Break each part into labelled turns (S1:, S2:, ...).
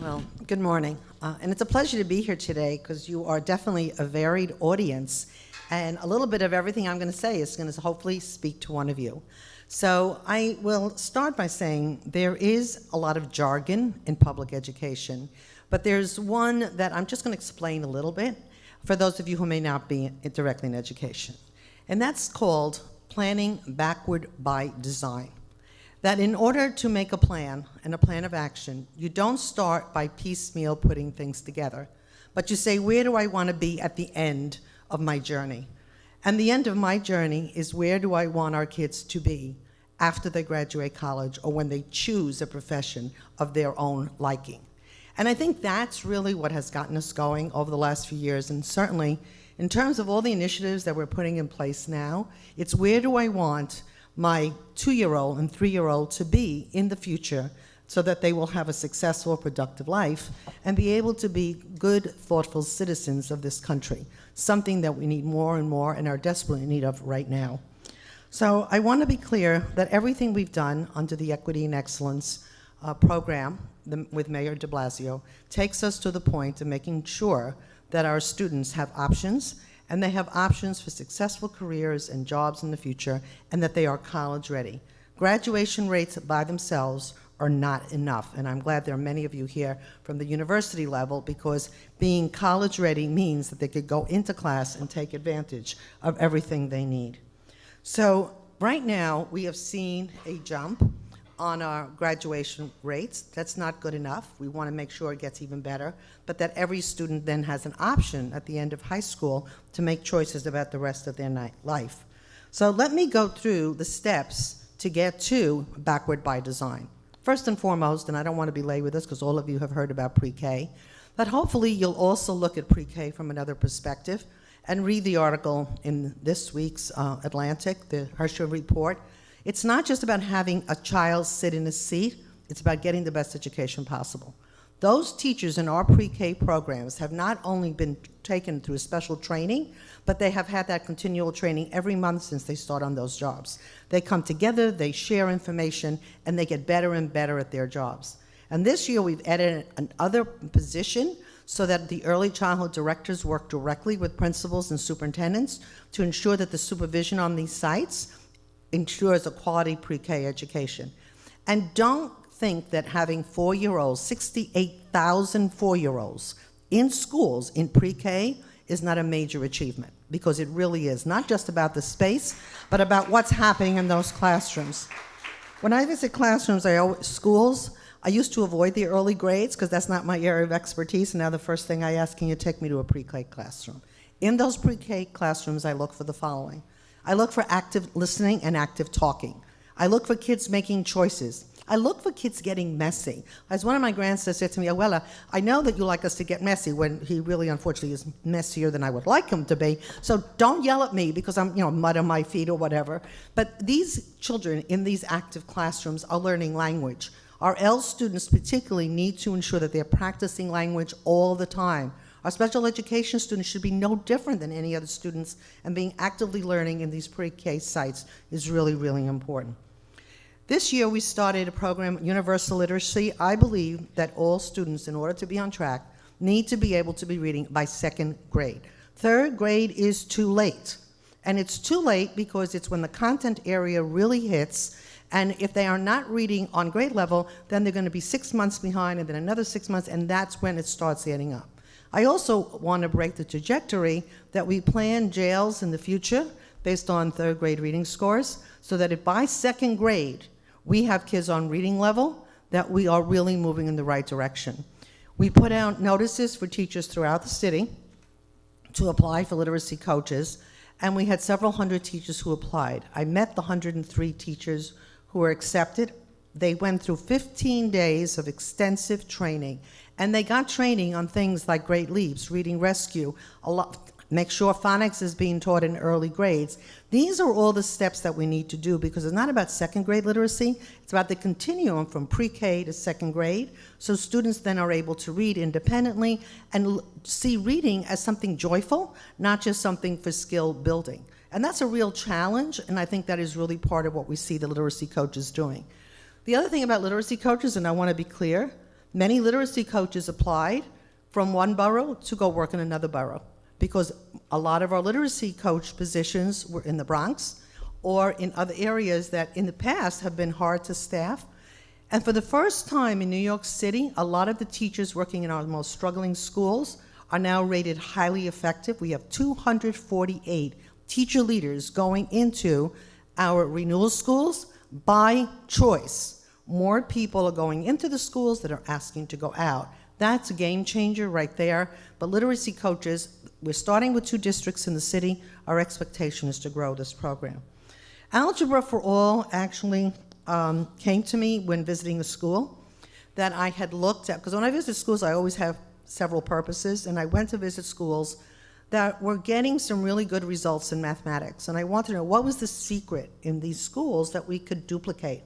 S1: Well, good morning. And it's a pleasure to be here today because you are definitely a varied audience. And a little bit of everything I'm going to say is going to hopefully speak to one of you. So I will start by saying there is a lot of jargon in public education, but there's one that I'm just going to explain a little bit for those of you who may not be directly in education. And that's called planning backward by design. That in order to make a plan and a plan of action, you don't start by piecemeal putting things together, but you say, where do I want to be at the end of my journey? And the end of my journey is where do I want our kids to be after they graduate college or when they choose a profession of their own liking. And I think that's really what has gotten us going over the last few years, and certainly in terms of all the initiatives that we're putting in place now, it's where do I want my 2-year-old and 3-year-old to be in the future so that they will have a successful, productive life and be able to be good, thoughtful citizens of this country, something that we need more and more and are desperately in need of right now. So I want to be clear that everything we've done under the Equity and Excellence program with Mayor de Blasio takes us to the point of making sure that our students have options, and they have options for successful careers and jobs in the future, and that they are college ready. Graduation rates by themselves are not enough, and I'm glad there are many of you here from the university level, because being college ready means that they could go into class and take advantage of everything they need. So right now, we have seen a jump on our graduation rates. That's not good enough. We want to make sure it gets even better, but that every student then has an option at the end of high school to make choices about the rest of their life. So let me go through the steps to get to backward by design. First and foremost, and I don't want to belabor this because all of you have heard about pre-K, but hopefully you'll also look at pre-K from another perspective and read the article in this week's Atlantic, the Herschel report. It's not just about having a child sit in a seat, it's about getting the best education possible. Those teachers in our pre-K programs have not only been taken through special training, but they have had that continual training every month since they start on those jobs. They come together, they share information, and they get better and better at their jobs. And this year we've added another position so that the early childhood directors work directly with principals and superintendents to ensure that the supervision on these sites ensures a quality pre-K education. And don't think that having 4-year-olds, 68,000 4-year-olds in schools in pre-K is not a major achievement, because it really is, not just about the space, but about what's happening in those classrooms. When I visit classrooms, schools, I used to avoid the early grades because that's not my area of expertise, and now the first thing I ask, can you take me to a pre-K classroom? In those pre-K classrooms, I look for the following. I look for active listening and active talking. I look for kids making choices. I look for kids getting messy. As one of my grandsons said to me, Abuela, I know that you like us to get messy, when he really, unfortunately, is messier than I would like him to be. So don't yell at me because I'm, mud on my feet or whatever. But these children in these active classrooms are learning language. Our L students particularly need to ensure that they're practicing language all the time. Our special education students should be no different than any other students, and being actively learning in these pre-K sites is really, really important. This year we started a program, Universal Literacy. I believe that all students, in order to be on track, need to be able to be reading by 2nd grade. 3rd grade is too late, and it's too late because it's when the content area really hits, and if they are not reading on grade level, then they're going to be 6 months behind, and then another 6 months, and that's when it starts adding up. I also want to break the trajectory that we plan jails in the future based on 3rd grade reading scores, so that if by 2nd grade we have kids on reading level, that we are really moving in the right direction. We put out notices for teachers throughout the city to apply for literacy coaches, and we had several hundred teachers who applied. I met the 103 teachers who were accepted. They went through 15 days of extensive training, and they got training on things like Great Leaps, Reading Rescue, make sure phonics is being taught in early grades. These are all the steps that we need to do, because it's not about 2nd grade literacy, it's about the continuum from pre-K to 2nd grade, so students then are able to read independently and see reading as something joyful, not just something for skill building. And that's a real challenge, and I think that is really part of what we see the literacy coaches doing. The other thing about literacy coaches, and I want to be clear, Many literacy coaches applied from one borough to go work in another borough because a lot of our literacy coach positions were in the Bronx or in other areas that in the past have been hard to staff. And for the first time in New York City, a lot of the teachers working in our most struggling schools are now rated highly effective. We have 248 teacher leaders going into our renewal schools by choice. More people are going into the schools that are asking to go out. That's a game changer right there. But literacy coaches, we're starting with 2 districts in the city. Our expectation is to grow this program. Algebra for All actually came to me when visiting a school that I had looked at, because when I visit schools, I always have several purposes, and I went to visit schools that were getting some really good results in mathematics. And I wanted to know what was the secret in these schools that we could duplicate.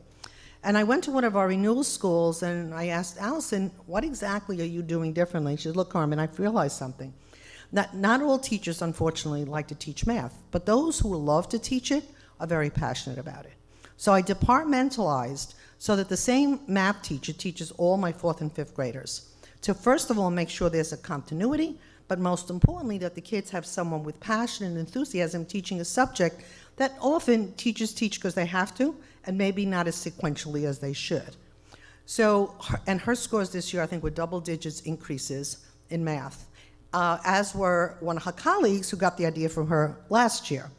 S1: And I went to one of our renewal schools and I asked Allison, what exactly are you doing differently? She said, look, Carmen, I've realized something. Not all teachers, unfortunately, like to teach math, but those who love to teach it are very passionate about it. So I departmentalized so that the same math teacher teaches all my 4th and 5th graders to, first of all, make sure there's a continuity, but most importantly, that the kids have someone with passion and enthusiasm teaching a subject that often teachers teach because they have to, and maybe not as sequentially as they should. So, and her scores this year, I think, were double digits increases in math, as were one of her colleagues who got the idea from her last year.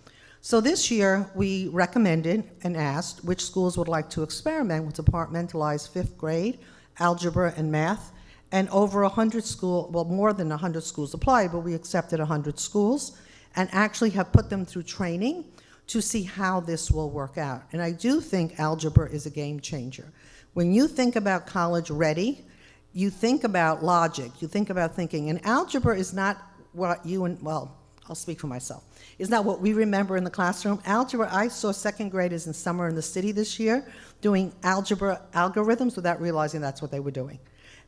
S1: So this year, we recommended and asked which schools would like to experiment with departmentalized 5th grade, algebra and math, and over 100 schools, well, more than 100 schools applied, but we accepted 100 schools, and actually have put them through training to see how this will work out. And I do think algebra is a game changer. When you think about college ready, you think about logic, you think about thinking, and algebra is not what you and, well, I'll speak for myself, is not what we remember in the classroom. Algebra, I saw 2nd graders in summer in the city this year doing algebra algorithms without realizing that's what they were doing.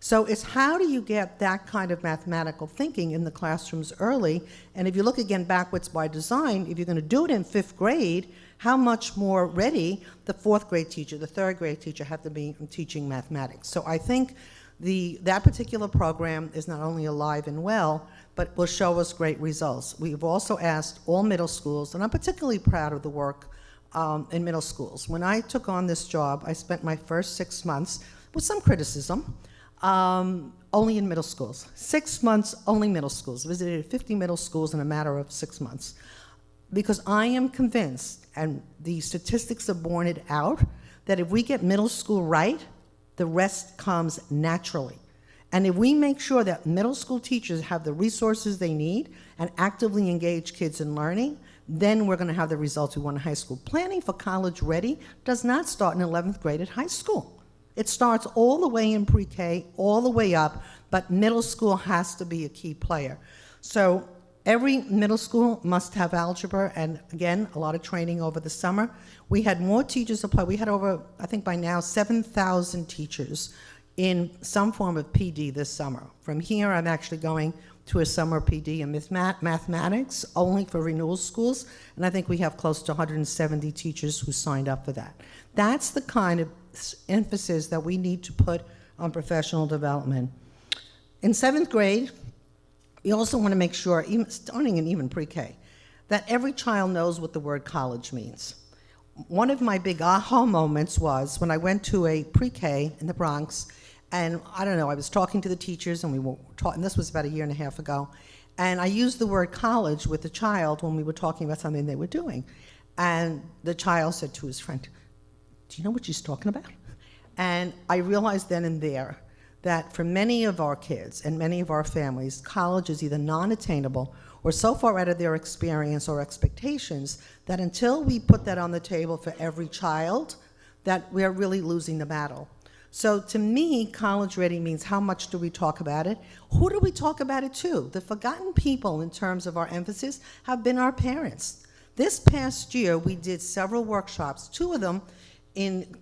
S1: So it's how do you get that kind of mathematical thinking in the classrooms early? And if you look again backwards by design, if you're going to do it in 5th grade, how much more ready the 4th grade teacher, the 3rd grade teacher have to be in teaching mathematics. So I think that particular program is not only alive and well, but will show us great results. We've also asked all middle schools, and I'm particularly proud of the work in middle schools. When I took on this job, I spent my first 6 months with some criticism, only in middle schools. 6 months, only middle schools. Visited 50 middle schools in a matter of 6 months. Because I am convinced, and the statistics have borne it out, that if we get middle school right, the rest comes naturally. And if we make sure that middle school teachers have the resources they need and actively engage kids in learning, then we're going to have the results we want in high school. Planning for college ready does not start in 11th grade at high school. It starts all the way in pre-K, all the way up, but middle school has to be a key player. So every middle school must have algebra, and again, a lot of training over the summer. We had more teachers apply. We had over, I think by now, 7,000 teachers in some form of PD this summer. From here, I'm actually going to a summer PD in mathematics, only for renewal schools, and I think we have close to 170 teachers who signed up for that. That's the kind of emphasis that we need to put on professional development. In 7th grade, we also want to make sure, starting in even pre-K, that every child knows what the word college means. One of my big aha moments was when I went to a pre-K in the Bronx, and I don't know, I was talking to the teachers, and we were talking, this was about 1.5 years ago, and I used the word college with the child when we were talking about something they were doing. And the child said to his friend, do you know what she's talking about? And I realized then and there that for many of our kids and many of our families, college is either non-attainable or so far out of their experience or expectations that until we put that on the table for every child, that we're really losing the battle. So to me, college ready means how much do we talk about it? Who do we talk about it to? The forgotten people in terms of our emphasis have been our parents. This past year, we did several workshops, 2 of them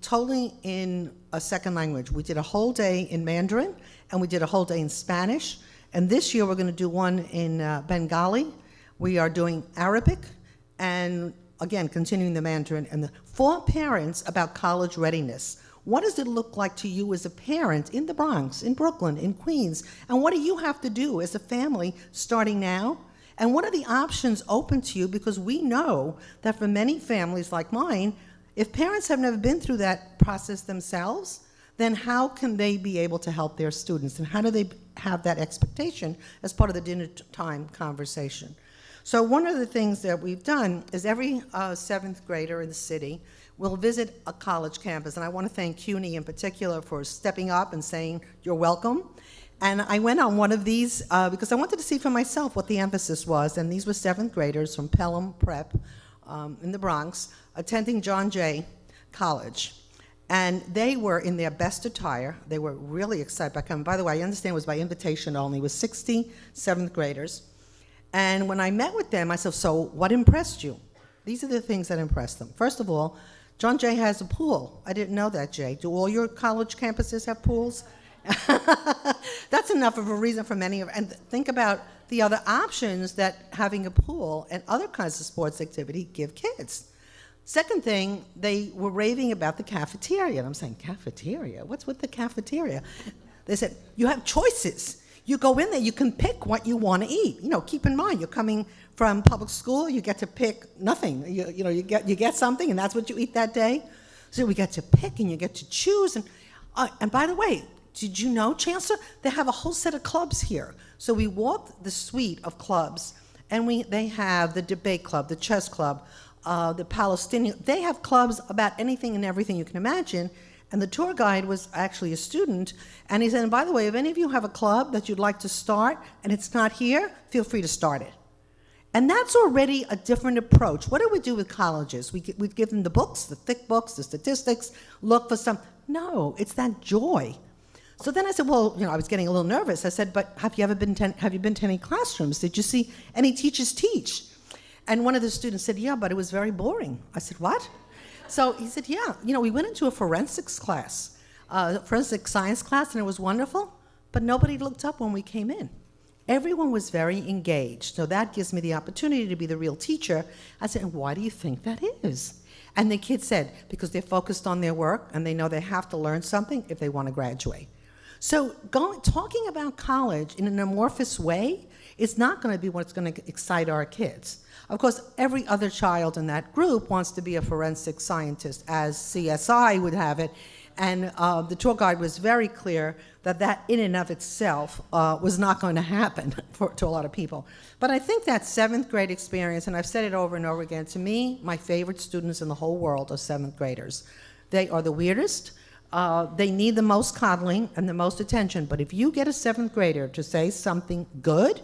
S1: totally in a second language. We did a whole day in Mandarin, and we did a whole day in Spanish. And this year, we're going to do one in Bengali. We are doing Arabic, and again, continuing the Mandarin. And for parents about college readiness, What does it look like to you as a parent in the Bronx, in Brooklyn, in Queens? And what do you have to do as a family starting now? And what are the options open to you? Because we know that for many families like mine, if parents have never been through that process themselves, then how can they be able to help their students? And how do they have that expectation as part of the dinner time conversation? So one of the things that we've done is every seventh grader in the city will visit a college campus. And I want to thank CUNY in particular for stepping up and saying, you're welcome. And I went on one of these because I wanted to see for myself what the emphasis was. And these were seventh graders from Pelham Prep in the Bronx attending John Jay College. And they were in their best attire. They were really excited by coming. By the way, I understand it was by invitation only. It was 60 seventh graders. And when I met with them, I said, so what impressed you? These are the things that impressed them. First of all, John Jay has a pool. I didn't know that, Jay. Do all your college campuses have pools? That's enough of a reason for many of, and think about the other options that having a pool and other kinds of sports activity give kids. Second thing, they were raving about the cafeteria. And I'm saying, cafeteria? What's with the cafeteria? They said, you have choices. You go in there, you can pick what you want to eat. You know, keep in mind, you're coming from public school, you get to pick nothing. You get something, and that's what you eat that day. So we get to pick, and you get to choose. And by the way, did you know, Chancellor, they have a whole set of clubs here. So we walked the suite of clubs, and they have the debate club, the chess club, the Palestinian. They have clubs about anything and everything you can imagine. And the tour guide was actually a student, and he said, and by the way, if any of you have a club that you'd like to start and it's not here, feel free to start it. And that's already a different approach. What do we do with colleges? We give them the books, the thick books, the statistics, look for some. No, it's that joy. So then I said, well, I was getting a little nervous. I said, but have you been to any classrooms? Did you see any teachers teach? And one of the students said, yeah, but it was very boring. I said, what? So he said, yeah, we went into a forensics class, forensic science class, and it was wonderful, but nobody looked up when we came in. Everyone was very engaged, so that gives me the opportunity to be the real teacher. I said, and why do you think that is? And the kid said, because they're focused on their work, and they know they have to learn something if they want to graduate. So talking about college in an amorphous way is not going to be what's going to excite our kids. Of course, every other child in that group wants to be a forensic scientist, as CSI would have it, and the tour guide was very clear that in and of itself was not going to happen to a lot of people. But I think that seventh grade experience, and I've said it over and over again, to me, my favorite students in the whole world are seventh graders. They are the weirdest. They need the most coddling and the most attention, but if you get a seventh grader to say something good,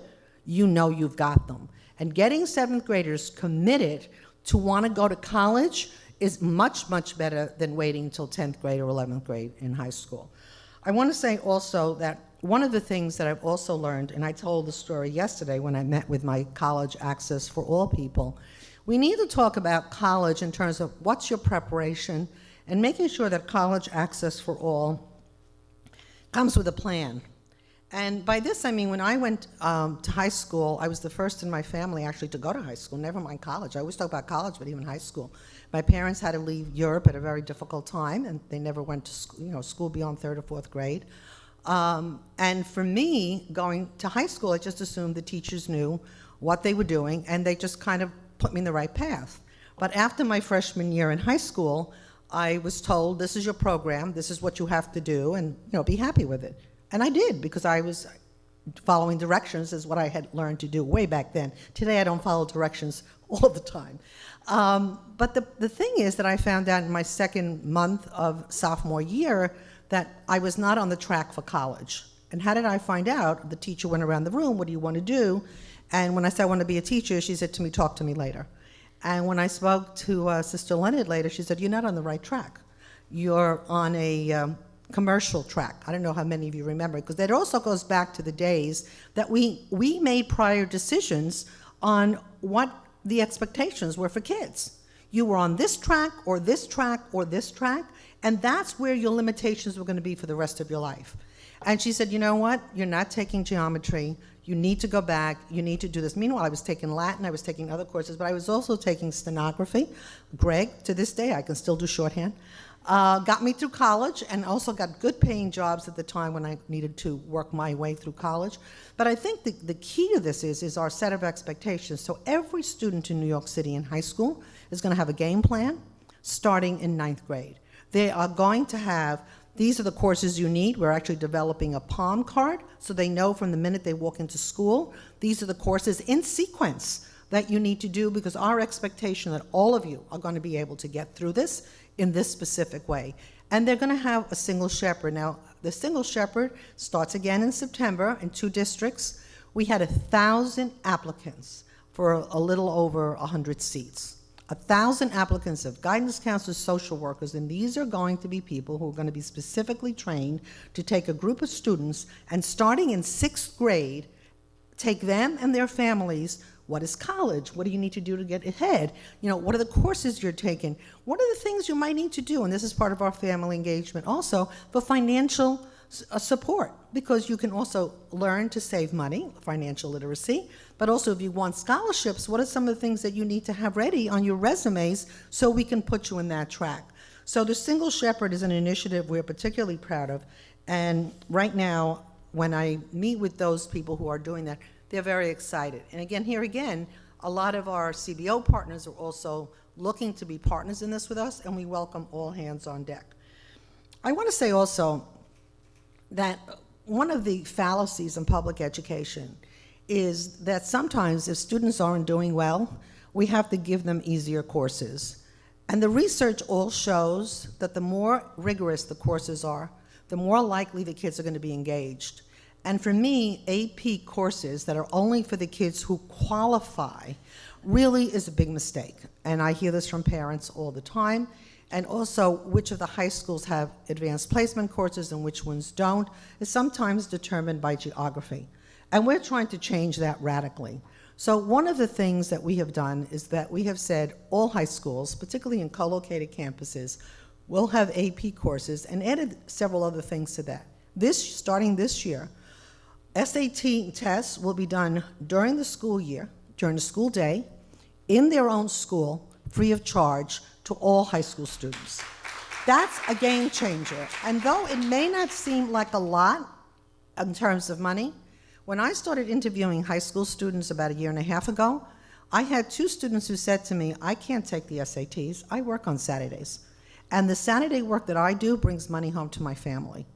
S1: you know you've got them. And getting seventh graders committed to want to go to college is much, much better than waiting until 10th grade or 11th grade in high school. I want to say also that one of the things that I've also learned, and I told the story yesterday when I met with my College Access for All people, we need to talk about college in terms of what's your preparation and making sure that College Access for All comes with a plan. And by this, I mean, when I went to high school, I was the first in my family actually to go to high school, never mind college. I always talk about college, but even high school. My parents had to leave Europe at a very difficult time, and they never went to school beyond 3rd or 4th grade. And for me, going to high school, I just assumed the teachers knew what they were doing, and they just kind of put me in the right path. But after my freshman year in high school, I was told, this is your program, this is what you have to do, and be happy with it. And I did, because I was following directions is what I had learned to do way back then. Today I don't follow directions all the time. But the thing is that I found out in my second month of sophomore year that I was not on the track for college. And how did I find out? The teacher went around the room, what do you want to do? And when I said I want to be a teacher, she said to me, talk to me later. And when I spoke to Sister Leonard later, she said, you're not on the right track. You're on a commercial track. I don't know how many of you remember, because that also goes back to the days that we made prior decisions on what the expectations were for kids. You were on this track or this track or this track, and that's where your limitations were going to be for the rest of your life. And she said, you know what? You're not taking geometry. You need to go back. You need to do this. Meanwhile, I was taking Latin. I was taking other courses, but I was also taking stenography. Greg, to this day, I can still do shorthand. got me through college, and also got good paying jobs at the time when I needed to work my way through college. But I think the key to this is our set of expectations. So every student in New York City in high school is going to have a game plan starting in 9th grade. They are going to have, these are the courses you need. We're actually developing a palm card so they know from the minute they walk into school, these are the courses in sequence that you need to do, because our expectation that all of you are going to be able to get through this in this specific way. And they're going to have a single shepherd. Now, the single shepherd starts again in September in 2 districts. We had 1,000 applicants for a little over 100 seats. 1,000 applicants of guidance counselors, social workers, and these are going to be people who are going to be specifically trained to take a group of students and, starting in 6th grade, take them and their families. What is college? What do you need to do to get ahead? You know, what are the courses you're taking? What are the things you might need to do? And this is part of our family engagement also for financial support, because you can also learn to save money, financial literacy, but also if you want scholarships, what are some of the things that you need to have ready on your resumes so we can put you in that track? So the Single Shepherd is an initiative we're particularly proud of, and right now, when I meet with those people who are doing that, they're very excited. And again, a lot of our CBO partners are also looking to be partners in this with us, and we welcome all hands on deck. I want to say also that one of the fallacies in public education is that sometimes if students aren't doing well, we have to give them easier courses. And the research all shows that the more rigorous the courses are, the more likely the kids are going to be engaged. And for me, AP courses that are only for the kids who qualify really is a big mistake. And I hear this from parents all the time. And also, which of the high schools have advanced placement courses and which ones don't is sometimes determined by geography. And we're trying to change that radically. So one of the things that we have done is that we have said all high schools, particularly in co-located campuses, will have AP courses, and added several other things to that. Starting this year, SAT tests will be done during the school year, during the school day, in their own school, free of charge to all high school students. That's a game changer. And though it may not seem like a lot in terms of money, when I started interviewing high school students about 1.5 years ago, I had 2 students who said to me, I can't take the SATs, I work on Saturdays. And the Saturday work that I do brings money home to my family.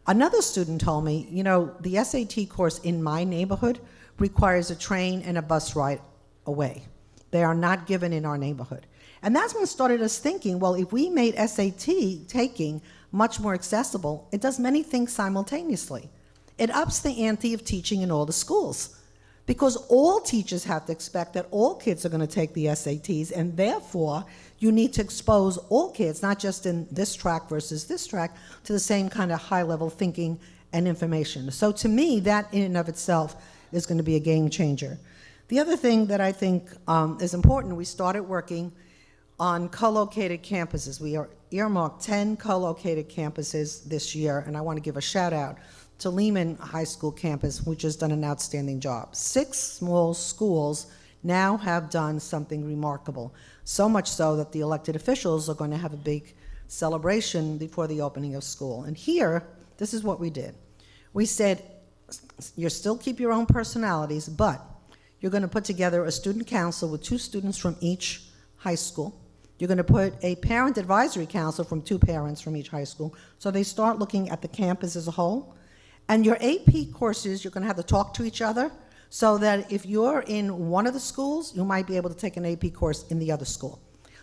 S1: Another student told me, you know, the SAT course in my neighborhood requires a train and a bus ride away. They are not given in our neighborhood. And that's when started us thinking, well, if we made SAT taking much more accessible, it does many things simultaneously. It ups the ante of teaching in all the schools, because all teachers have to expect that all kids are going to take the SATs, and therefore you need to expose all kids, not just in this track versus this track, to the same kind of high-level thinking and information. So to me, that in and of itself is going to be a game changer. The other thing that I think is important, we started working on co-located campuses. We are earmarked 10 co-located campuses this year, and I want to give a shout out to Lehman High School campus, which has done an outstanding job. 6 small schools now have done something remarkable, so much so that the elected officials are going to have a big celebration before the opening of school. And here, this is what we did. We said, you still keep your own personalities, but you're going to put together a student council with 2 students from each high school. You're going to put a parent advisory council from 2 parents from each high school, so they start looking at the campus as a whole. And your AP courses, you're going to have to talk to each other, so that if you're in one of the schools, you might be able to take an AP course in the other school.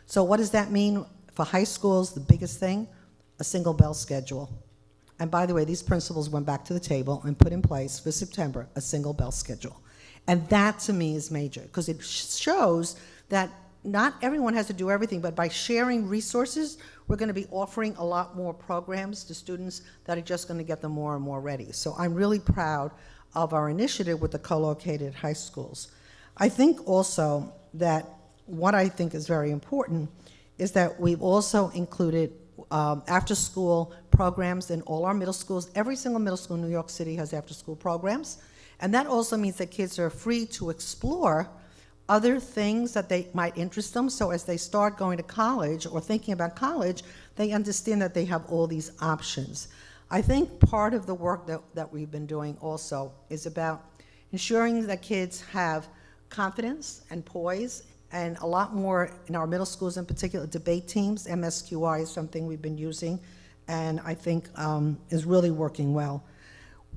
S1: So what does that mean for high schools? The biggest thing, a single bell schedule. And by the way, these principals went back to the table and put in place for September a single bell schedule. And that to me is major, because it shows that not everyone has to do everything, but by sharing resources, we're going to be offering a lot more programs to students that are just going to get them more and more ready. So I'm really proud of our initiative with the co-located high schools. I think also that what I think is very important is that we've also included after-school programs in all our middle schools. Every single middle school in New York City has after-school programs, and that also means that kids are free to explore other things that they might interest them. So as they start going to college or thinking about college, they understand that they have all these options. I think part of the work that we've been doing also is about ensuring that kids have confidence and poise, and a lot more in our middle schools in particular, debate teams. MSQI is something we've been using, and I think is really working well.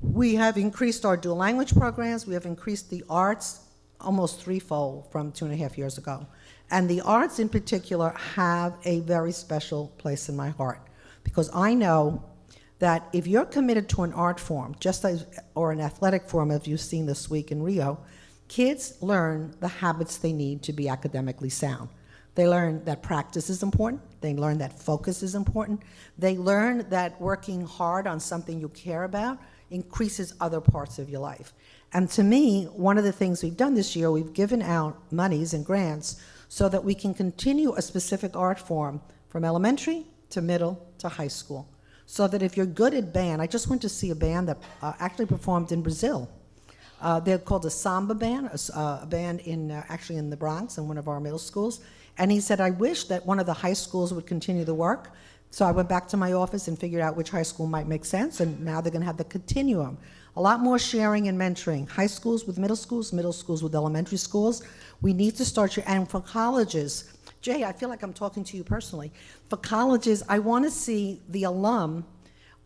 S1: We have increased our dual language programs. We have increased the arts almost threefold from 2.5 years ago. And the arts in particular have a very special place in my heart, because I know that if you're committed to an art form, just as, or an athletic form, as you've seen this week in Rio, kids learn the habits they need to be academically sound. They learn that practice is important. They learn that focus is important. They learn that working hard on something you care about increases other parts of your life. And to me, one of the things we've done this year, we've given out monies and grants so that we can continue a specific art form from elementary to middle to high school. So that if you're good at band, I just went to see a band that actually performed in Brazil. They're called a samba band, a band actually in the Bronx, in one of our middle schools. And he said, I wish that one of the high schools would continue the work. So I went back to my office and figured out which high school might make sense, and now they're gonna have the continuum. A lot more sharing and mentoring. High schools with middle schools with elementary schools. We need to start, and for colleges, Jay, I feel like I'm talking to you personally. For colleges, I wanna see the alum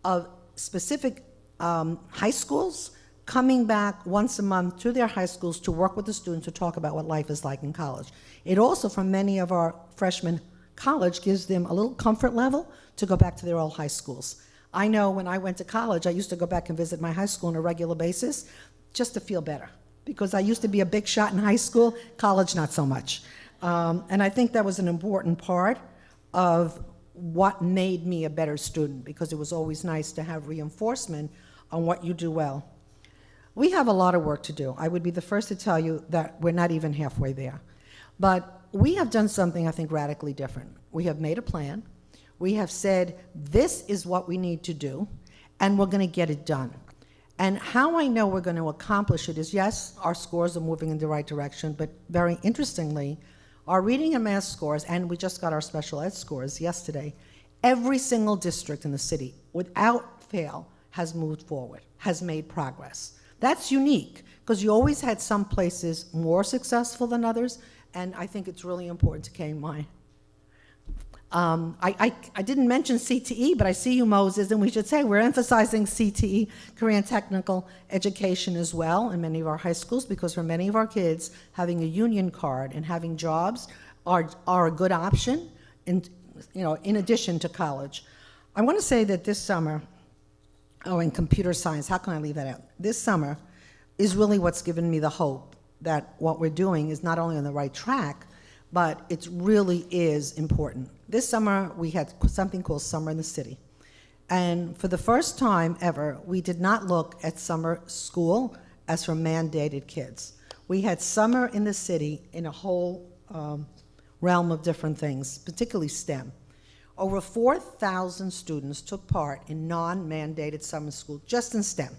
S1: of specific high schools coming back once a month to their high schools to work with the students to talk about what life is like in college. It also, for many of our freshmen, college gives them a little comfort level to go back to their old high schools. I know when I went to college, I used to go back and visit my high school on a regular basis just to feel better, because I used to be a big shot in high school, college not so much. And I think that was an important part of what made me a better student, because it was always nice to have reinforcement on what you do well. We have a lot of work to do. I would be the first to tell you that we're not even halfway there. But we have done something, I think, radically different. We have made a plan. We have said, this is what we need to do, and we're gonna get it done. And how I know we're gonna accomplish it is, yes, our scores are moving in the right direction, but very interestingly, our reading and math scores, and we just got our special ed scores yesterday, every single district in the city, without fail, has moved forward, has made progress. That's unique, because you always had some places more successful than others, and I think it's really important to keep in mind. I didn't mention CTE, but I see you, Moses, and we should say we're emphasizing CTE, Korean Technical Education, as well in many of our high schools, because for many of our kids, having a union card and having jobs are a good option, in addition to college. I want to say that this summer, in computer science, how can I leave that out? This summer is really what's given me the hope that what we're doing is not only on the right track, but it really is important. This summer, we had something called Summer in the City. And for the first time ever, we did not look at summer school as for mandated kids. We had summer in the city in a whole realm of different things, particularly STEM. Over 4,000 students took part in non-mandated summer school just in STEM.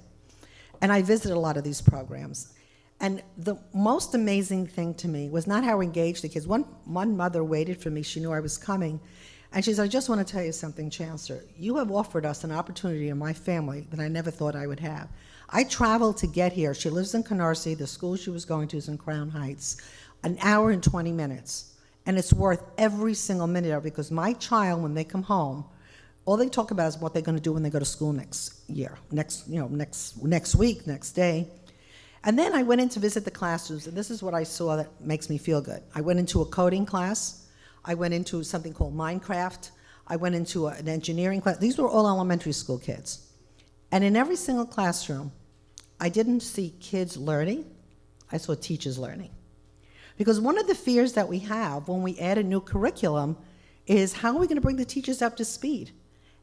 S1: And I visited a lot of these programs. And the most amazing thing to me was not how engaged the kids. One mother waited for me. She knew I was coming. And she said, I just want to tell you something, Chancellor. You have offered us an opportunity in my family that I never thought I would have. I traveled to get here. She lives in Canarsie. The school she was going to is in Crown Heights. An hour and 20 minutes. And it's worth every single minute of it, because my child, when they come home, all they talk about is what they're going to do when they go to school next year, next week, next day. And then I went in to visit the classrooms, and this is what I saw that makes me feel good. I went into a coding class. I went into something called Minecraft. I went into an engineering class. These were all elementary school kids. And in every single classroom, I didn't see kids learning. I saw teachers learning. Because one of the fears that we have when we add a new curriculum is, how are we going to bring the teachers up to speed?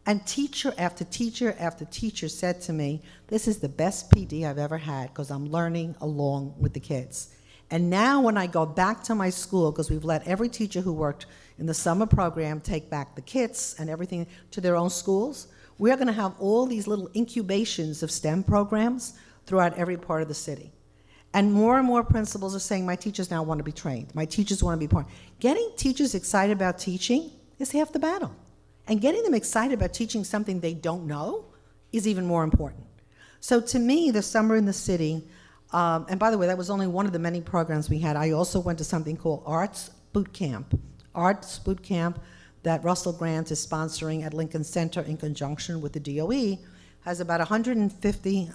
S1: And teacher after teacher after teacher said to me, this is the best PD I've ever had, because I'm learning along with the kids. And now when I go back to my school, because we've let every teacher who worked in the summer program take back the kits and everything to their own schools, we're going to have all these little incubations of STEM programs throughout every part of the city. And more principals are saying, my teachers now want to be trained. My teachers want to be part. Getting teachers excited about teaching is half the battle. And getting them excited about teaching something they don't know is even more important. So to me, the Summer in the City, and by the way, that was only one of the many programs we had. I also went to something called Arts Boot Camp. Arts Boot Camp that Russell Grant is sponsoring at Lincoln Center in conjunction with the DOE, has about 150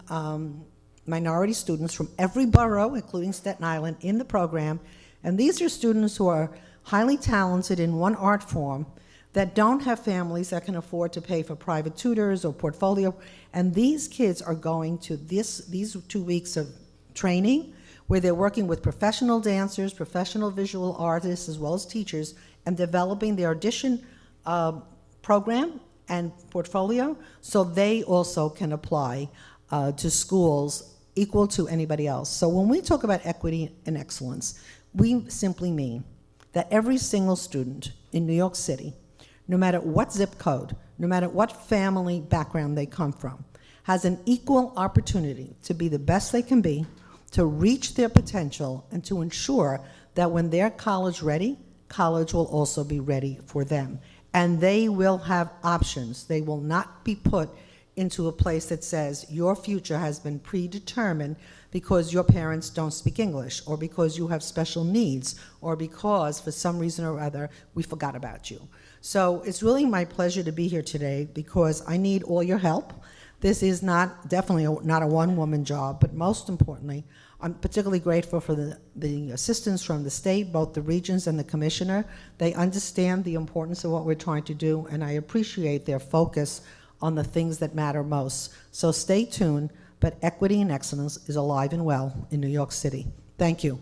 S1: minority students from every borough, including Staten Island, in the program. And these are students who are highly talented in one art form that don't have families that can afford to pay for private tutors or portfolio. And these kids are going to these 2 weeks of training where they're working with professional dancers, professional visual artists, as well as teachers, and developing their audition program and portfolio so they also can apply to schools equal to anybody else. So when we talk about equity and excellence, we simply mean that every single student in New York City, no matter what zip code, no matter what family background they come from, has an equal opportunity to be the best they can be, to reach their potential, and to ensure that when they're college ready, college will also be ready for them. And they will have options. They will not be put into a place that says your future has been predetermined because your parents don't speak English, or because you have special needs, or because for some reason or other we forgot about you. So it's really my pleasure to be here today because I need all your help. This is definitely not a one-woman job, but most importantly, I'm particularly grateful for the assistance from the state, both the regions and the commissioner. They understand the importance of what we're trying to do, and I appreciate their focus on the things that matter most. So stay tuned, but equity and excellence is alive and well in New York City. Thank you.